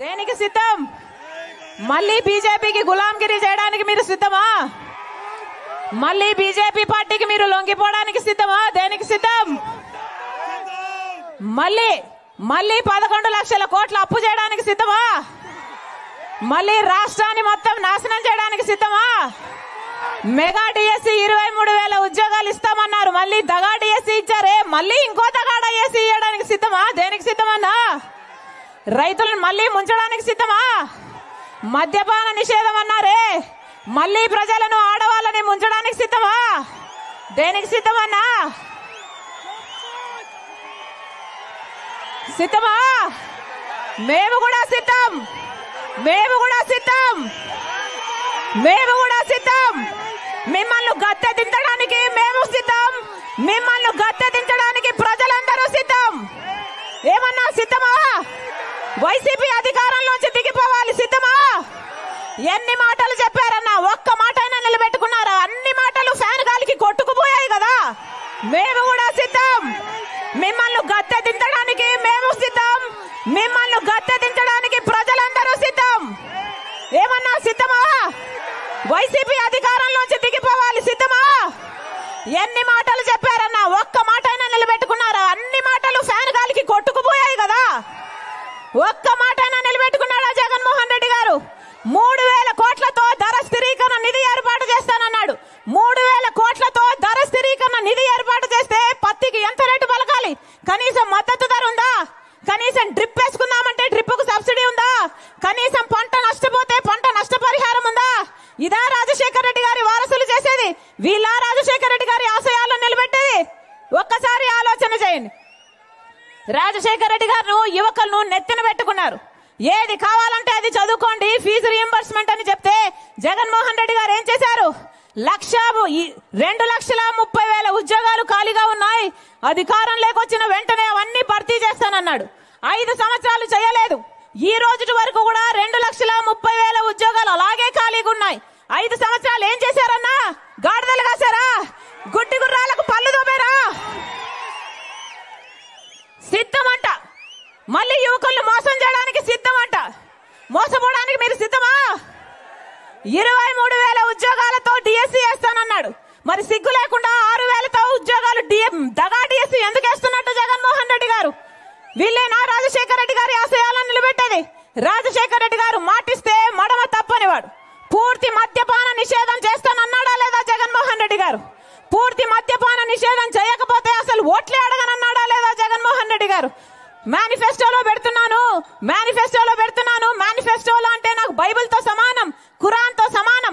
దేనికి సిద్ధం? మళ్ళీ బీజేపీకి గులాంగిరి చేయడానికి మీరు సిద్ధమా? మళ్ళీ బీజేపీ పార్టీకి మీరు లొంగిపోవడానికి సిద్ధమా? దేనికి సిద్ధం? మళ్ళీ 11 లక్షల కోట్ల అప్పు చేయడానికి సిద్ధమా? మళ్ళీ రాష్ట్రాన్ని మొత్తం నాశనం చేయడానికి సిద్ధమా? మెగా డిఎస్సి 23,000 ఉద్యోగాలు ఇస్తామన్నారు, మళ్ళీ దగా డిఎస్సి ఇచ్చారే, మళ్ళీ ఇంకో దగా డిఎస్సి ఇవ్వడానికి సిద్ధమా? దేనికి సిద్ధమన్నా? రైతులను మళ్ళీ ముంచడానికి సిద్ధమా? మద్యపాన నిషేధం అన్నారే, మళ్ళీ ప్రజలను ఆడవాళ్ళని ముంచడానికి సిద్ధమా? దేనికి సిద్ధమన్నా? సిద్ధమా? మేము కూడా సిద్ధం, మేము కూడా సిద్ధం, మేము కూడా సిద్ధం. మిమ్మల్ని గద్దె దించడానికి మేము సిద్ధం, మిమ్మల్ని గద్దె దించడానికి ప్రజలందరూ సిద్ధం. ఏమన్నా సిద్ధమా? వైసీపీ అధికారంలోంచి దిగిపోవాలి సిద్ధమా? ఎన్ని మాటలు చెప్పారన్నా, ఒక్క మాట అయినా నిలబెట్టుకున్నారా? అన్ని మాటలు ఫ్యాన్ గాలికి కొట్టుకుపోయాయి కదా. మేము కూడా సిద్ధం, మిమ్మల్ని గద్దె దించడానికి మేము సిద్ధం, మిమ్మల్ని గద్దె దించడానికి ప్రజలందరూ సిద్ధం. ఏమన్నా సిద్ధమా? వైసీపీ అధికారంలోంచి దిగిపోవాలి సిద్ధమా? ఎన్ని మాటలు చెప్పారన్నా, ఒక్క మాట అయినా నిలబెట్టుకున్నారా? అన్ని మాటలు ఫ్యాన్ గాలికి కొట్టుకుపోయాయి కదా. ఒక్క మాట అయినా నిలబెట్టుకున్నాడా జగన్మోహన్ రెడ్డి గారు? 3,000 కోట్లతో ధర స్థిరీకరణ నిధి ఏర్పాటు చేస్తానన్నాడు. 3,000 కోట్లతో ధర స్థిరీకరణ నిధి ఏర్పాటు చేస్తే పత్తికి ఎంత రేటు పలకాలి? కనీసం మద్దతు ధర ఉందా? కనీసం డ్రిప్ వేసుకుందామంటే డ్రిప్ కు సబ్సిడీ ఉందా? కనీసం పంట నష్టపోతే పంట నష్టపరిహారం ఉందా? ఇదా రాజశేఖర రెడ్డి గారి వారసులు చేసేది? వీళ్ళ రాజశేఖర రెడ్డి గారి ఆశయాలను నిలబెట్టేది? ఒక్కసారి ఆలోచన చేయండి. రాజశేఖర రెడ్డి గారు యువకులను నెత్తిన పెట్టుకున్నారు. ఏది కావాలంటే అది చదువుకోండి, ఫీజు రీఎంబర్స్మెంట్ అని చెప్తే జగన్మోహన్ రెడ్డి గారు ఏం చేశారు? 2,30,000 ఉద్యోగాలు ఖాళీగా ఉన్నాయి, అధికారం లేకొచ్చిన వెంటనే అవన్నీ భర్తీ చేస్తానన్నాడు. 5 సంవత్సరాలు చేయలేదు. ఈ రోజు వరకు కూడా 2,30,000 ఉద్యోగాలు అలాగే ఖాళీగా ఉన్నాయి. 5 సంవత్సరాలు ఏం చేశారన్నా? గాడిదలు కాశారా? గుడ్డి గుర్రాలకు పళ్ళు దోపారా? సిద్ధమంట. మళ్ళీ యువకులను మోసం చేయడానికి సిద్ధమంట. మోసపోవడానికి మీరు సిద్ధమా? 23,000 ఉద్యోగాలతో డిఎస్సి వేస్తానన్నాడు. మరి సిగ్గు లేకుండా 6,000తో ఉద్యోగాలు దగా డిఎస్సి ఎందుకు వేస్తున్నట్టు జగన్మోహన్ రెడ్డి గారు? వీళ్ళేనా రాజశేఖర రెడ్డి గారి ఆశయాలను నిలబెట్టేది? రాజశేఖర రెడ్డి గారు మాటిస్తే మడమ తప్పనివాడు. పూర్తి మద్యపాన నిషేధం చేస్తానన్నాడా లేదా జగన్మోహన్ రెడ్డి గారు? పూర్తి మద్యపాన నిషేధం చేయకపోతే అసలు ఓట్లే అడగనన్నాడా లేదా జగన్మోహన్ రెడ్డి గారు? మేనిఫెస్టోలో పెడుతున్నాను, మేనిఫెస్టోలో అంటే నాకు బైబిల్ తో సమానం, ఖురాన్ తో సమానం